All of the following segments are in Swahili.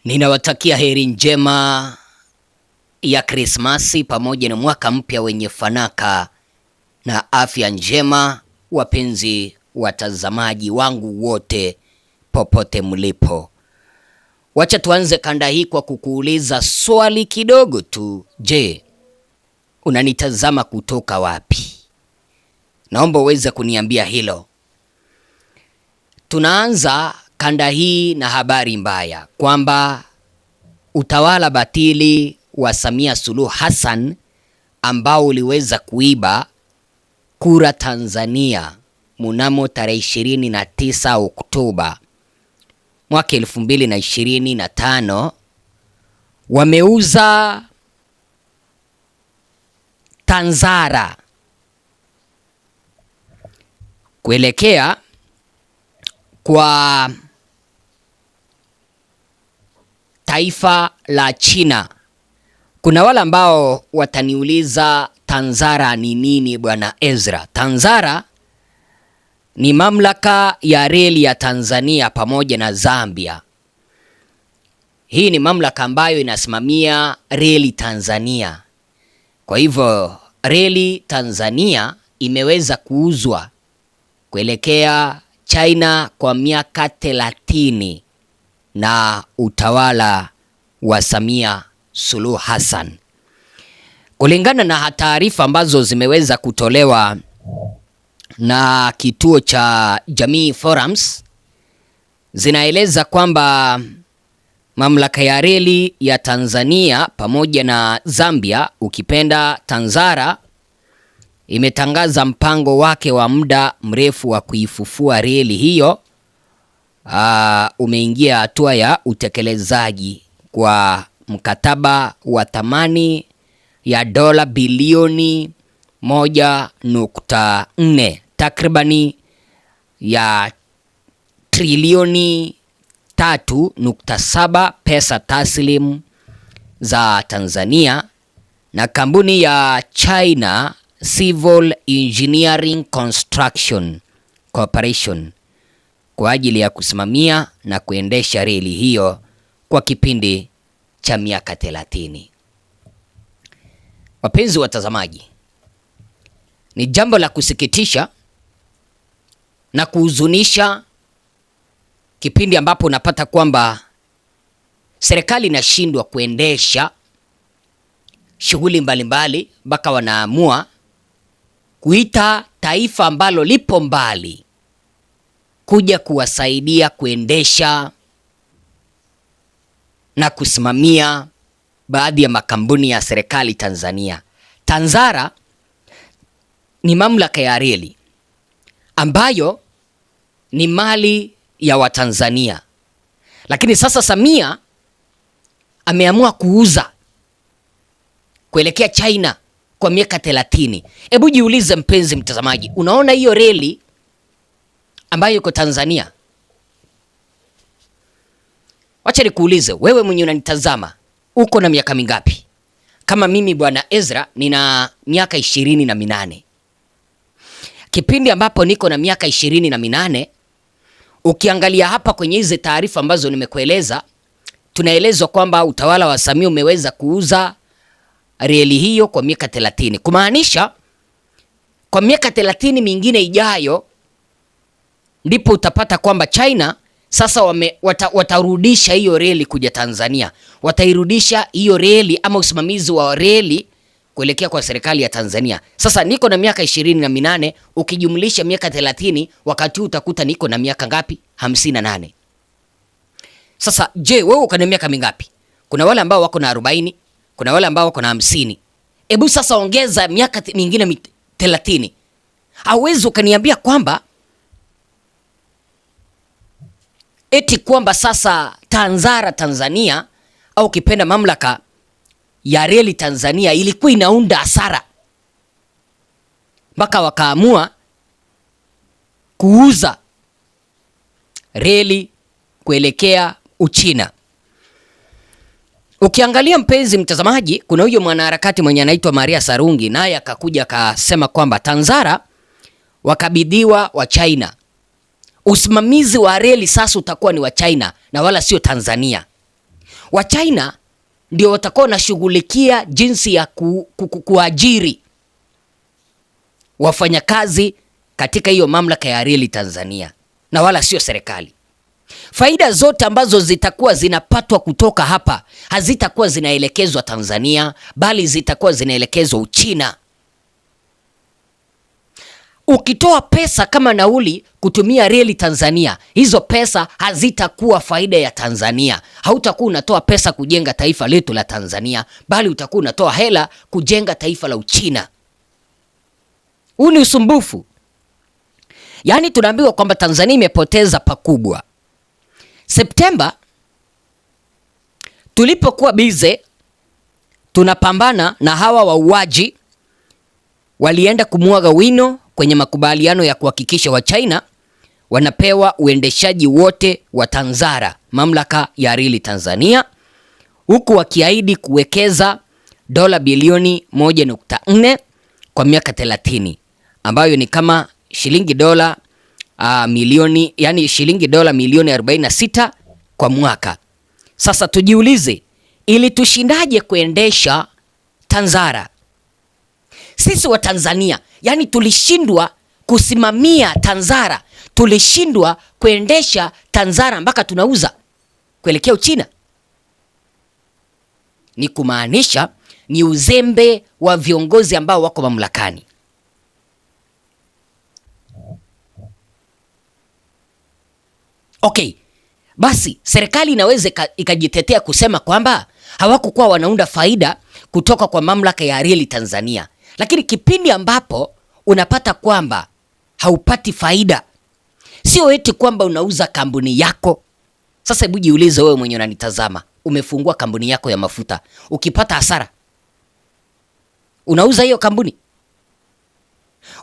Ninawatakia heri njema ya Krismasi pamoja na mwaka mpya wenye fanaka na afya njema, wapenzi watazamaji wangu wote popote mlipo. Wacha tuanze kanda hii kwa kukuuliza swali kidogo tu. Je, unanitazama kutoka wapi? Naomba uweze kuniambia hilo. Tunaanza kanda hii na habari mbaya kwamba utawala batili wa Samia Suluhu Hassan ambao uliweza kuiba kura Tanzania mnamo tarehe 29 Oktoba mwaka 2025 wameuza Tanzara kuelekea kwa taifa la China. Kuna wale ambao wataniuliza Tanzara ni nini bwana Ezra? Tanzara ni mamlaka ya reli ya Tanzania pamoja na Zambia. Hii ni mamlaka ambayo inasimamia reli Tanzania. Kwa hivyo reli Tanzania imeweza kuuzwa kuelekea China kwa miaka 30 na utawala wa Samia Suluhu Hassan. Kulingana na taarifa ambazo zimeweza kutolewa na kituo cha Jamii Forums, zinaeleza kwamba mamlaka ya reli ya Tanzania pamoja na Zambia, ukipenda Tanzara, imetangaza mpango wake wa muda mrefu wa kuifufua reli hiyo. Umeingia hatua ya utekelezaji kwa mkataba wa thamani ya dola bilioni 1.4, takribani ya trilioni 3.7 pesa taslim za Tanzania na kampuni ya China Civil Engineering Construction Corporation kwa ajili ya kusimamia na kuendesha reli hiyo kwa kipindi cha miaka 30. Wapenzi watazamaji, ni jambo la kusikitisha na kuhuzunisha kipindi ambapo unapata kwamba serikali inashindwa kuendesha shughuli mbalimbali mpaka wanaamua kuita taifa ambalo lipo mbali kuja kuwasaidia kuendesha na kusimamia baadhi ya makampuni ya serikali Tanzania. Tanzara ni mamlaka ya reli ambayo ni mali ya Watanzania, lakini sasa Samia ameamua kuuza kuelekea China kwa miaka 30. Hebu jiulize mpenzi mtazamaji, unaona hiyo reli ambayo iko Tanzania? Wacha nikuulize wewe mwenye unanitazama, uko na miaka mingapi? Kama mimi bwana Ezra nina miaka 28. Kipindi ambapo niko na miaka 28, ukiangalia hapa kwenye hizi taarifa ambazo nimekueleza, tunaelezwa kwamba utawala wa Samia umeweza kuuza reli hiyo kwa miaka 30. Kumaanisha kwa miaka 30 mingine ijayo ndipo utapata kwamba China sasa watarudisha hiyo reli kuja Tanzania. Watairudisha hiyo reli ama usimamizi wa reli kuelekea kwa serikali ya Tanzania. Sasa niko na miaka 28, ukijumlisha miaka 30, wakati huu utakuta niko na miaka ngapi? 58. Sasa je, wewe uko na miaka mingapi? Kuna wale ambao wako na 40, kuna wale ambao wako na 50. Hebu sasa ongeza miaka mingine 30. Hauwezi ukaniambia kwamba eti kwamba sasa Tanzara Tanzania au kipenda mamlaka ya reli Tanzania ilikuwa inaunda hasara mpaka wakaamua kuuza reli kuelekea Uchina. Ukiangalia mpenzi mtazamaji, kuna huyo mwanaharakati mwenye anaitwa Maria Sarungi, naye akakuja akasema kwamba Tanzara wakabidhiwa wa China. Usimamizi wa reli sasa utakuwa ni wa China na wala sio Tanzania. wa China ndio watakuwa wanashughulikia jinsi ya kuajiri wafanyakazi katika hiyo mamlaka ya reli Tanzania, na wala sio serikali. Faida zote ambazo zitakuwa zinapatwa kutoka hapa hazitakuwa zinaelekezwa Tanzania, bali zitakuwa zinaelekezwa Uchina. Ukitoa pesa kama nauli kutumia reli Tanzania, hizo pesa hazitakuwa faida ya Tanzania. Hautakuwa unatoa pesa kujenga taifa letu la Tanzania, bali utakuwa unatoa hela kujenga taifa la Uchina. Huu ni usumbufu. Yaani tunaambiwa kwamba Tanzania imepoteza pakubwa. Septemba tulipokuwa bize tunapambana na hawa wauaji, walienda kumwaga wino kwenye makubaliano ya kuhakikisha wa China wanapewa uendeshaji wote wa Tanzara, mamlaka ya reli Tanzania, huku wakiahidi kuwekeza dola bilioni 1.4 kwa miaka 30, ambayo ni kama shilingi dola milioni 46 kwa mwaka. Sasa tujiulize, ili tushindaje kuendesha Tanzara? Sisi wa Tanzania, yani tulishindwa kusimamia Tanzara, tulishindwa kuendesha Tanzara mpaka tunauza kuelekea Uchina. Ni kumaanisha ni uzembe wa viongozi ambao wako mamlakani. Okay, basi serikali inaweza ikajitetea kusema kwamba hawakukuwa wanaunda faida kutoka kwa mamlaka ya reli Tanzania. Lakini kipindi ambapo unapata kwamba haupati faida, sio eti kwamba unauza kampuni yako. Sasa hebu jiulize wewe mwenye unanitazama, umefungua kampuni yako ya mafuta, ukipata hasara unauza hiyo kampuni?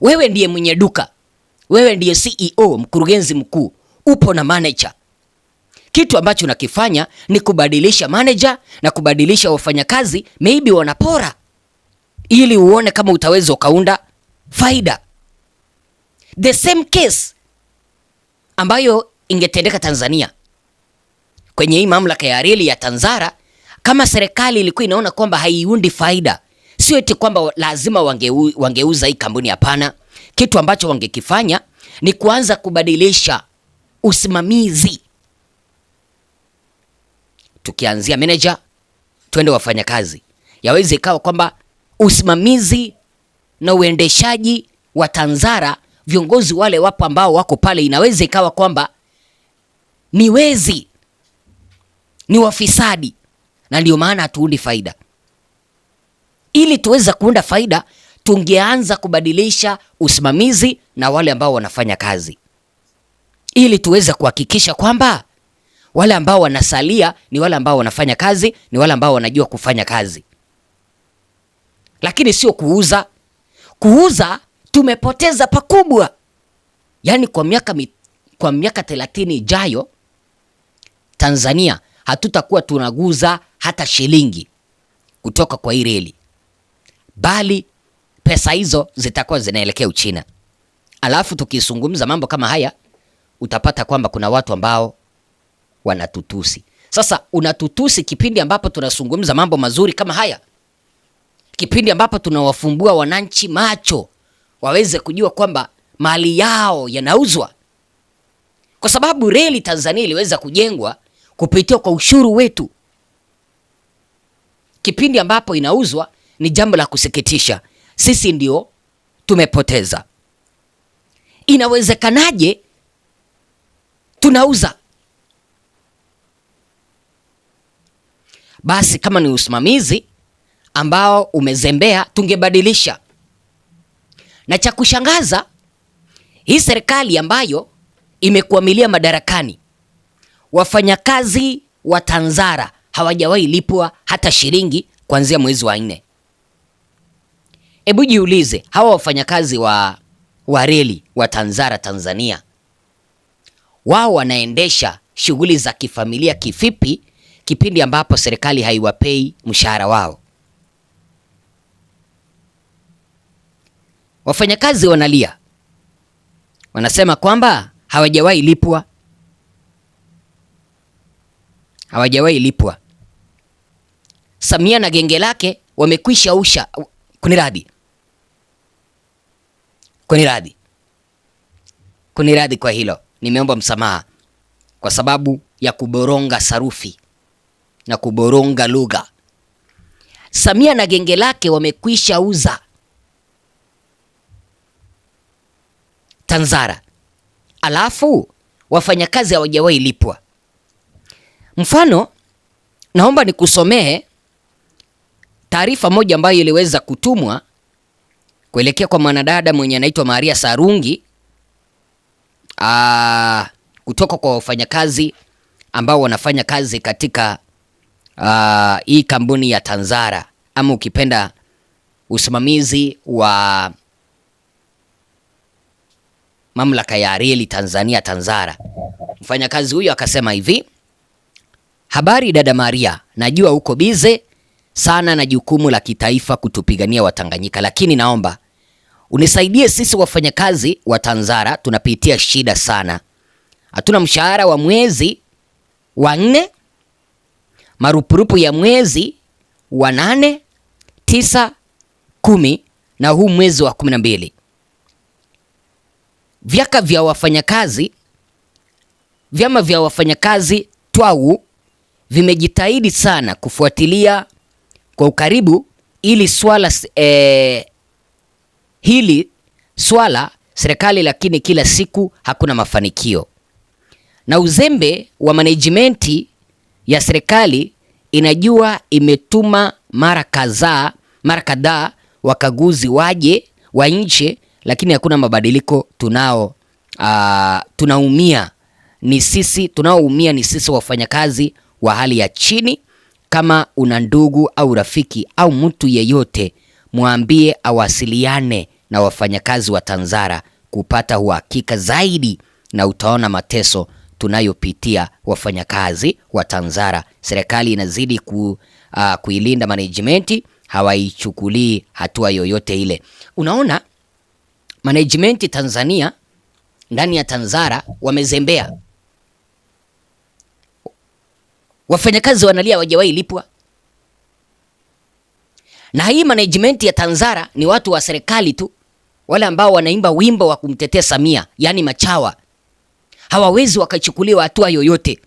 Wewe ndiye mwenye duka, wewe ndiye CEO, mkurugenzi mkuu, upo na manager. Kitu ambacho unakifanya ni kubadilisha manager na kubadilisha wafanyakazi, maybe wanapora, ili uone kama utaweza ukaunda faida. The same case ambayo ingetendeka Tanzania kwenye hii mamlaka ya reli ya Tanzara, kama serikali ilikuwa inaona kwamba haiundi faida, sio eti kwamba lazima wangeuza hii kampuni, hapana. Kitu ambacho wangekifanya ni kuanza kubadilisha usimamizi, tukianzia manager twende wafanyakazi. Yaweze ikawa kwamba usimamizi na uendeshaji wa Tanzara, viongozi wale wapo ambao wako pale, inaweza ikawa kwamba ni wezi, ni wafisadi, na ndio maana hatuundi faida. Ili tuweza kuunda faida, tungeanza kubadilisha usimamizi na wale ambao wanafanya kazi, ili tuweza kuhakikisha kwamba wale ambao wanasalia ni wale ambao wanafanya kazi, ni wale ambao wanajua kufanya kazi. Lakini sio kuuza. Kuuza tumepoteza pakubwa. Yaani kwa miaka 30 ijayo Tanzania hatutakuwa tunaguza hata shilingi kutoka kwa hii reli, bali pesa hizo zitakuwa zinaelekea Uchina. Alafu tukizungumza mambo kama haya, utapata kwamba kuna watu ambao wanatutusi. Sasa unatutusi kipindi ambapo tunazungumza mambo mazuri kama haya, kipindi ambapo tunawafumbua wananchi macho waweze kujua kwamba mali yao yanauzwa, kwa sababu reli Tanzania iliweza kujengwa kupitia kwa ushuru wetu. Kipindi ambapo inauzwa ni jambo la kusikitisha, sisi ndio tumepoteza. Inawezekanaje tunauza? Basi kama ni usimamizi ambao umezembea, tungebadilisha. Na cha kushangaza, hii serikali ambayo imekuamilia madarakani, wafanyakazi wa Tanzara hawajawahi lipwa hata shilingi kuanzia mwezi wa 4. Hebu jiulize, hawa wafanyakazi wa reli wa Tanzara Tanzania, wao wanaendesha shughuli za kifamilia kivipi kipindi ambapo serikali haiwapei mshahara wao? Wafanyakazi wanalia, wanasema kwamba hawajawahi lipwa, hawajawahi lipwa. Samia na genge lake wamekwisha usha kuniradhi kwa hilo, nimeomba msamaha kwa sababu ya kuboronga sarufi na kuboronga lugha. Samia na genge lake wamekwisha uza Tanzara, alafu wafanyakazi hawajawahi lipwa. Mfano, naomba nikusomee taarifa moja ambayo iliweza kutumwa kuelekea kwa mwanadada mwenye anaitwa Maria Sarungi kutoka kwa wafanyakazi ambao wanafanya kazi katika hii kampuni ya Tanzara, ama ukipenda usimamizi wa mamlaka ya reli Tanzania Tanzara. Mfanyakazi huyo akasema hivi: habari dada Maria, najua uko bize sana na jukumu la kitaifa kutupigania Watanganyika, lakini naomba unisaidie. Sisi wafanyakazi wa Tanzara tunapitia shida sana. Hatuna mshahara wa mwezi wa 4, marupurupu ya mwezi wa 8, 9, 10 na huu mwezi wa 12. Vyama vya wafanyakazi TWAU vimejitahidi sana kufuatilia kwa ukaribu hili swala serikali, lakini kila siku hakuna mafanikio, na uzembe wa management ya serikali inajua imetuma mara kadhaa wakaguzi waje wa nje, lakini hakuna mabadiliko. Tunaoumia ni sisi wafanyakazi wa hali ya chini. Kama una ndugu au rafiki au mtu yeyote, mwambie awasiliane na wafanyakazi wa Tanzara kupata uhakika zaidi, na utaona mateso tunayopitia wafanyakazi wa Tanzara. Serikali inazidi kuilinda management, hawaichukulii hatua yoyote ile. Unaona, management Tanzania ndani ya Tanzara wamezembea. Wafanyakazi wanalia hawajawahi lipwa. Na hii management ya Tanzara ni watu wa serikali tu, wale ambao wanaimba wimbo wa kumtetea Samia, yani machawa. Hawawezi wakachukuliwa hatua yoyote,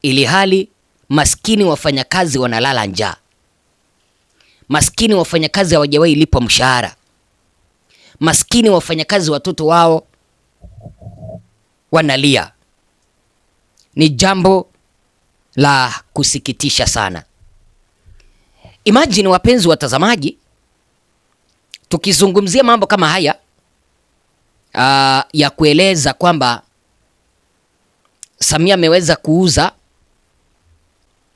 ili hali maskini wafanyakazi wanalala njaa. Maskini wafanyakazi hawajawahi lipwa mshahara. Maskini wafanyakazi watoto wao wanalia. Ni jambo la kusikitisha sana. Imagine wapenzi watazamaji, tukizungumzia mambo kama haya ya kueleza kwamba Samia ameweza kuuza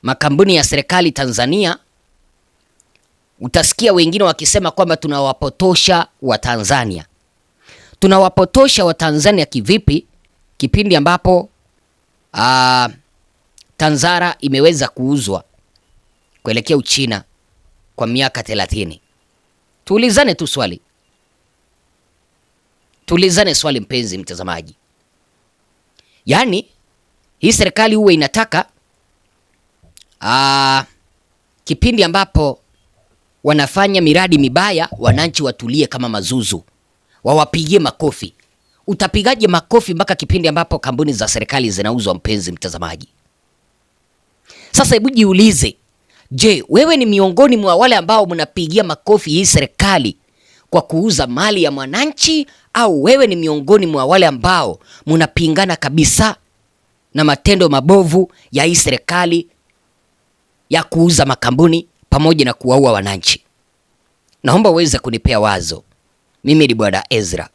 makampuni ya serikali Tanzania, utasikia wengine wakisema kwamba tunawapotosha Watanzania. Tunawapotosha Watanzania kivipi kipindi ambapo Tanzara imeweza kuuzwa kuelekea Uchina kwa miaka 30? Tuulizane tu swali. Tuulizane swali mpenzi mtazamaji. Yaani hii serikali huwa inataka kipindi ambapo wanafanya miradi mibaya, wananchi watulie kama mazuzu, wawapigie makofi. Utapigaje makofi mpaka kipindi ambapo kampuni za serikali zinauzwa, mpenzi mtazamaji? Sasa hebu jiulize, je, wewe ni miongoni mwa wale ambao mnapigia makofi hii serikali kwa kuuza mali ya mwananchi, au wewe ni miongoni mwa wale ambao mnapingana kabisa na matendo mabovu ya hii serikali ya kuuza makampuni pamoja na kuwaua wananchi? Naomba uweze kunipea wazo. Mimi ni Bwana Ezra.